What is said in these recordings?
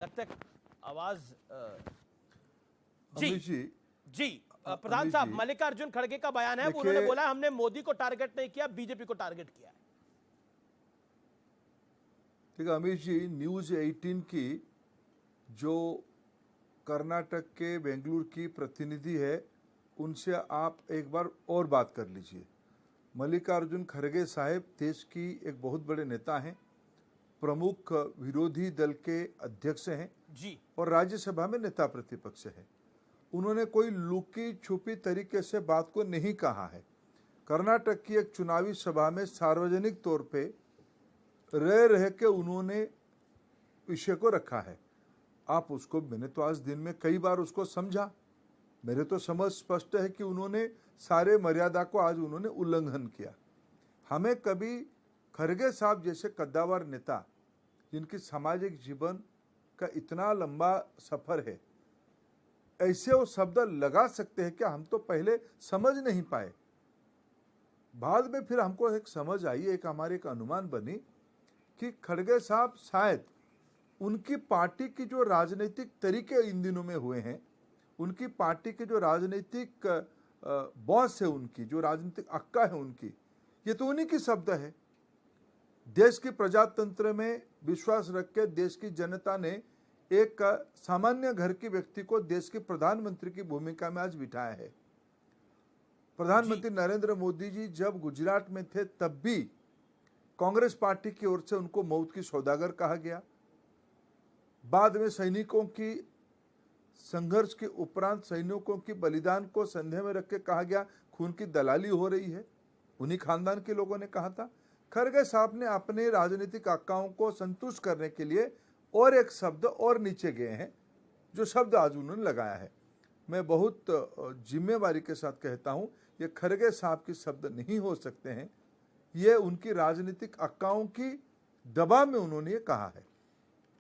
तक तक आवाज अमित जी जी प्रधान साहब, मल्लिकार्जुन खड़गे का बयान है, उन्होंने बोला हमने मोदी को टारगेट नहीं किया, बीजेपी को टारगेट किया है। ठीक है अमित जी, न्यूज 18 की जो कर्नाटक के बेंगलुरु की प्रतिनिधि है उनसे आप एक बार और बात कर लीजिए। मल्लिकार्जुन खड़गे साहब देश की एक बहुत बड़े नेता हैं, प्रमुख विरोधी दल के अध्यक्ष हैं जी, और राज्यसभा में नेता प्रतिपक्ष है। उन्होंने कोई लुकी छुपी तरीके से बात को नहीं कहा है। कर्नाटक की एक चुनावी सभा में सार्वजनिक तौर पे रह के उन्होंने विषय को रखा है। आप उसको, मैंने तो आज दिन में कई बार उसको समझा, मेरे तो समझ स्पष्ट है कि उन्होंने सारे मर्यादा को आज उन्होंने उल्लंघन किया। हमें कभी खड़गे साहब जैसे कद्दावर नेता जिनकी सामाजिक जीवन का इतना लंबा सफर है, ऐसे वो शब्द लगा सकते हैं क्या? हम तो पहले समझ नहीं पाए, बाद में फिर हमको एक समझ आई, एक हमारे एक अनुमान बनी कि खड़गे साहब शायद उनकी पार्टी की जो राजनीतिक तरीके इन दिनों में हुए हैं, उनकी पार्टी के जो राजनीतिक बॉस है, उनकी जो राजनीतिक अक्का है उनकी, ये तो उन्हीं की शब्द है। देश की प्रजातंत्र में विश्वास रख के देश की जनता ने एक सामान्य घर के व्यक्ति को देश के प्रधानमंत्री की भूमिका में आज बिठाया है। प्रधानमंत्री नरेंद्र मोदी जी जब गुजरात में थे तब भी कांग्रेस पार्टी की ओर से उनको मौत की सौदागर कहा गया। बाद में सैनिकों की संघर्ष के उपरांत सैनिकों की बलिदान को संदेह में रख के कहा गया खून की दलाली हो रही है, उन्हीं खानदान के लोगों ने कहा था। खड़गे साहब ने अपने राजनीतिक आकाओं को संतुष्ट करने के लिए और एक शब्द और नीचे गए हैं, जो शब्द आज उन्होंने लगाया है। मैं बहुत जिम्मेवारी के साथ कहता हूं, ये खड़गे साहब के शब्द नहीं हो सकते हैं, ये उनकी राजनीतिक आकाओं की दबाव में उन्होंने ये कहा है।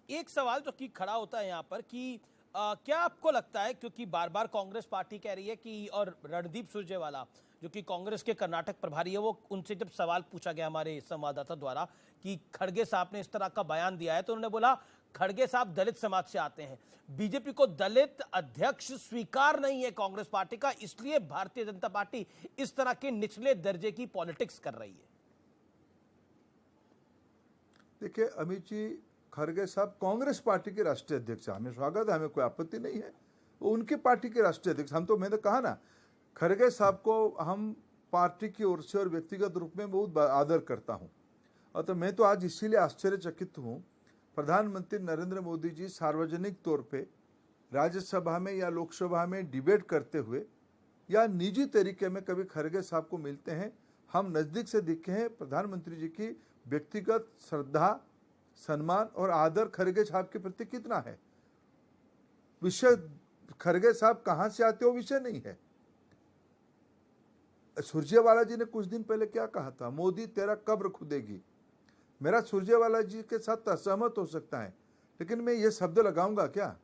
एक सवाल जो कि खड़ा होता है यहाँ पर कि क्या आपको लगता है, क्योंकि बार बार कांग्रेस पार्टी कह रही है कि, और रणदीप सुरजेवाला जो कि कांग्रेस के कर्नाटक प्रभारी है, वो उनसे जब सवाल पूछा गया हमारे संवाददाता द्वारा कि खड़गे साहब ने इस तरह का बयान दिया है, तो उन्होंने बोला खड़गे साहब दलित समाज से आते हैं, बीजेपी को दलित अध्यक्ष स्वीकार नहीं है कांग्रेस पार्टी का, इसलिए भारतीय जनता पार्टी इस तरह के निचले दर्जे की पॉलिटिक्स कर रही है। देखिए अमित जी, खड़गे साहब कांग्रेस पार्टी के राष्ट्रीय अध्यक्ष, हमें स्वागत है, हमें कोई आपत्ति नहीं है, वो उनकी पार्टी के राष्ट्रीय अध्यक्ष। हम तो, मैंने कहा ना, खड़गे साहब को हम पार्टी की ओर से और व्यक्तिगत रूप में बहुत आदर करता हूं, और तो मैं तो आज इसीलिए आश्चर्यचकित हूं, प्रधानमंत्री नरेंद्र मोदी जी सार्वजनिक तौर पे राज्यसभा में या लोकसभा में डिबेट करते हुए या निजी तरीके में कभी खड़गे साहब को मिलते हैं। हम नजदीक से दिखे हैं, प्रधानमंत्री जी की व्यक्तिगत श्रद्धा, सम्मान और आदर खड़गे साहब के प्रति कितना है। विषय खड़गे साहब कहां से आते हो विषय नहीं है। सुरजेवाला जी ने कुछ दिन पहले क्या कहा था, मोदी तेरा कब्र खुदेगी। मेरा सुरजेवाला जी के साथ असहमत हो सकता है, लेकिन मैं ये शब्द लगाऊंगा क्या?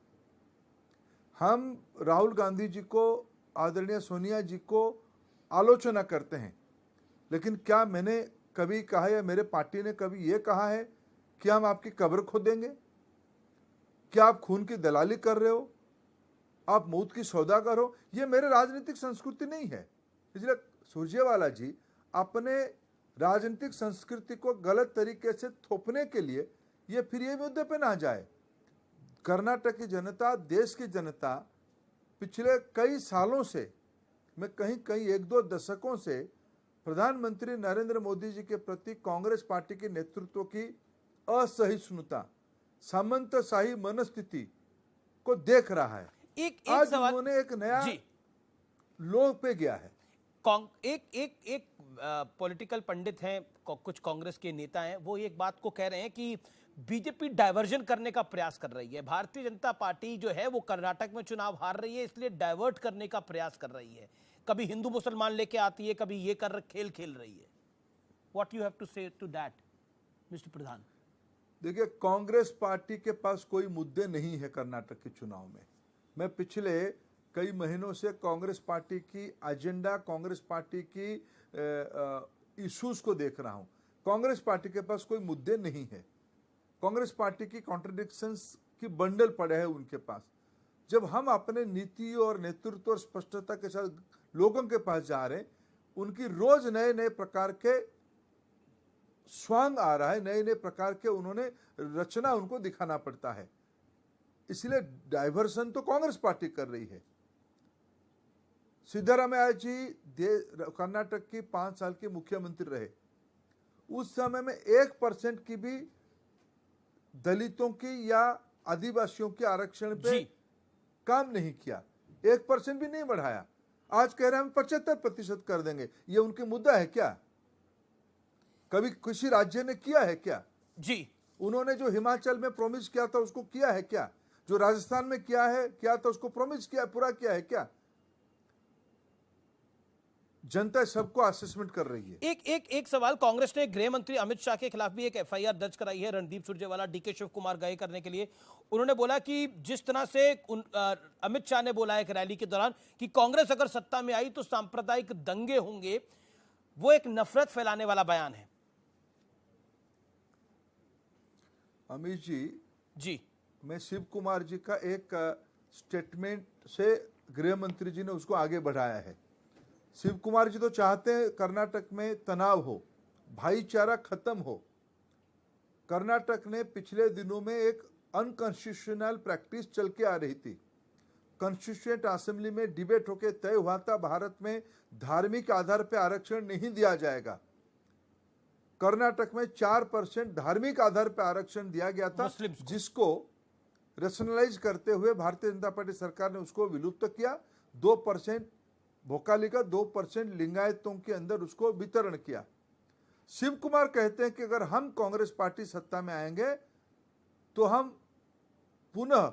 हम राहुल गांधी जी को, आदरणीय सोनिया जी को आलोचना करते हैं, लेकिन क्या मैंने कभी कहा या मेरे पार्टी ने कभी ये कहा है कि हम आपकी कब्र खोदेंगे? क्या आप खून की दलाली कर रहे हो, आप मौत की सौदागर हो? ये मेरे राजनीतिक संस्कृति नहीं है। इसलिए सुरजेवाला जी अपने राजनीतिक संस्कृति को गलत तरीके से थोपने के लिए ये फिर ये मुद्दे पे ना जाए। कर्नाटक की जनता, देश की जनता पिछले कई सालों से, मैं कहीं एक दो दशकों से प्रधानमंत्री नरेंद्र मोदी जी के प्रति कांग्रेस पार्टी के नेतृत्व की असहिष्णुता, सामंतशाही मनस्थिति को देख रहा है। एक आज सवाल, उन्होंने एक नया लोग पे गया है। एक पॉलिटिकल पंडित हैं, कुछ कांग्रेस के नेता हैं, वो एक बात को कह रहे हैं कि बीजेपी डाइवर्जन करने का प्रयास कर रही है, भारतीय जनता पार्टी जो है वो कर्नाटक में चुनाव हार रही है, इसलिए डाइवर्ट करने का प्रयास कर रही है, कभी हिंदू मुसलमान लेके आती है, कभी ये कर खेल खेल रही है। व्हाट यू हैव टू से टू दैट मिस्टर प्रधान? देखिए, कांग्रेस पार्टी के पास कोई मुद्दे नहीं है कर्नाटक के चुनाव में। मैं पिछले कई महीनों से कांग्रेस पार्टी की एजेंडा, कांग्रेस पार्टी की इश्यूज को देख रहा हूं। कांग्रेस पार्टी के पास कोई मुद्दे नहीं है। कांग्रेस पार्टी की कॉन्ट्रडिक्शंस कि बंडल पड़े हैं उनके पास। जब हम अपने नीति और नेतृत्व और स्पष्टता के साथ लोगों के पास जा रहे हैं, उनकी रोज नए नए प्रकार के स्वांग आ रहा है, नए नए प्रकार के उन्होंने रचना उनको दिखाना पड़ता है। इसलिए डाइवर्सन तो कांग्रेस पार्टी कर रही है। सिद्धरामैया जी कर्नाटक की 5 साल के मुख्यमंत्री रहे, उस समय में 1% की भी दलितों की या आदिवासियों के आरक्षण पे काम नहीं किया, 1% भी नहीं बढ़ाया। आज कह रहे हैं हम 75% कर देंगे। ये उनके मुद्दा है क्या? कभी किसी राज्य ने किया है क्या? जी, उन्होंने जो हिमाचल में प्रॉमिस किया था उसको किया है क्या? जो राजस्थान में किया था उसको प्रॉमिस किया, पूरा किया है क्या? जनता सबको असेसमेंट कर रही है। एक सवाल, कांग्रेस ने गृह मंत्री अमित शाह के खिलाफ भी एक एफआईआर दर्ज कराई है। रणदीप सुरजेवाला, डीके शिव कुमार गए करने के लिए। उन्होंने बोला कि जिस तरह से अमित शाह ने बोला एक रैली के दौरान कि कांग्रेस अगर सत्ता में आई तो सांप्रदायिक दंगे होंगे, वो एक नफरत फैलाने वाला बयान है। अमित जी, मैं शिव कुमार जी का एक स्टेटमेंट से गृह मंत्री जी ने उसको आगे बढ़ाया है। शिव कुमार जी तो चाहते हैं कर्नाटक में तनाव हो, भाईचारा खत्म हो। कर्नाटक ने पिछले दिनों में एक अनकॉन्स्टिट्यूशनल प्रैक्टिस चल के आ रही थी। कॉन्स्टिट्यूएंट असेंबली में डिबेट होके तय हुआ था भारत में धार्मिक आधार पर आरक्षण नहीं दिया जाएगा। कर्नाटक में 4% धार्मिक आधार पर आरक्षण दिया गया था, जिसको रेशनलाइज करते हुए भारतीय जनता पार्टी सरकार ने उसको विलुप्त किया। 2% भोकाली का, 2% लिंगायतों के अंदर उसको वितरण किया। शिव कुमार कहते हैं कि अगर हम कांग्रेस पार्टी सत्ता में आएंगे तो हम पुनः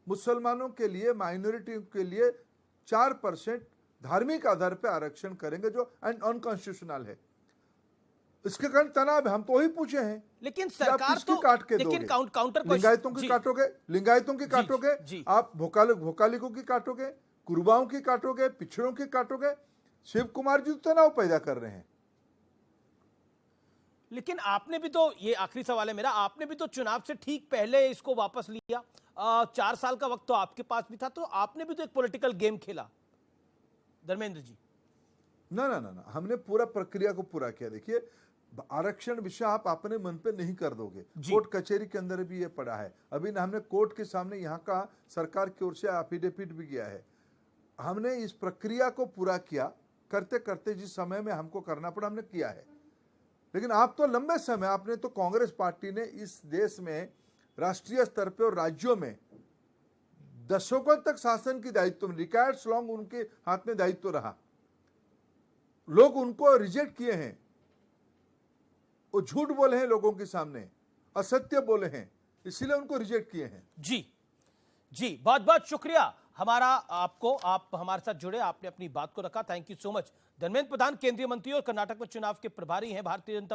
मुसलमानों के लिए, माइनॉरिटी के लिए 4% धार्मिक आधार पर आरक्षण करेंगे, जो अनकॉन्स्टिट्यूशनल है। इसके कारण तनाव है। हम तो ही पूछे हैं, लेकिन सरकार तो काट के लेकिन दोगे? काउंटर लिंगायतों की काटोगे, लिंगायतों की काटोगे, आप भोकालिकों की काटोगे, कुर्बाओं की काटोगे, पिछड़ों की काटोगे। शिव कुमार जी तो तनाव पैदा कर रहे हैं। लेकिन आपने भी तो, ये आखिरी सवाल है मेरा, आपने भी तो चुनाव से ठीक पहले इसको वापस लिया। 4 साल का वक्त तो आपके पास भी था, तो आपने भी तो एक पॉलिटिकल गेम खेला धर्मेंद्र जी। ना, हमने पूरा प्रक्रिया को पूरा किया। देखिए, आरक्षण विषय आप अपने मन पे नहीं कर दोगे। कोर्ट कचहरी के अंदर भी ये पड़ा है। अभी ना हमने कोर्ट के सामने यहाँ का सरकार की ओर से एफिडेविट भी गया है। हमने इस प्रक्रिया को पूरा किया, करते करते जिस समय में हमको करना पड़ा हमने किया है। लेकिन आप तो लंबे समय, आपने तो कांग्रेस पार्टी ने इस देश में राष्ट्रीय स्तर पे और राज्यों में दशकों तक शासन की दायित्व में, डिकेड्स लॉन्ग उनके हाथ में दायित्व रहा। लोग उनको रिजेक्ट किए हैं, वो झूठ बोले हैं लोगों के सामने, असत्य बोले हैं, इसीलिए उनको रिजेक्ट किए हैं। जी, बहुत बहुत शुक्रिया हमारा आपको, आप हमारे साथ जुड़े, आपने अपनी बात को रखा। Thank you so much. Dharmendra Pradhan केंद्रीय मंत्री और कर्नाटक में चुनाव के प्रभारी हैं भारतीय जनता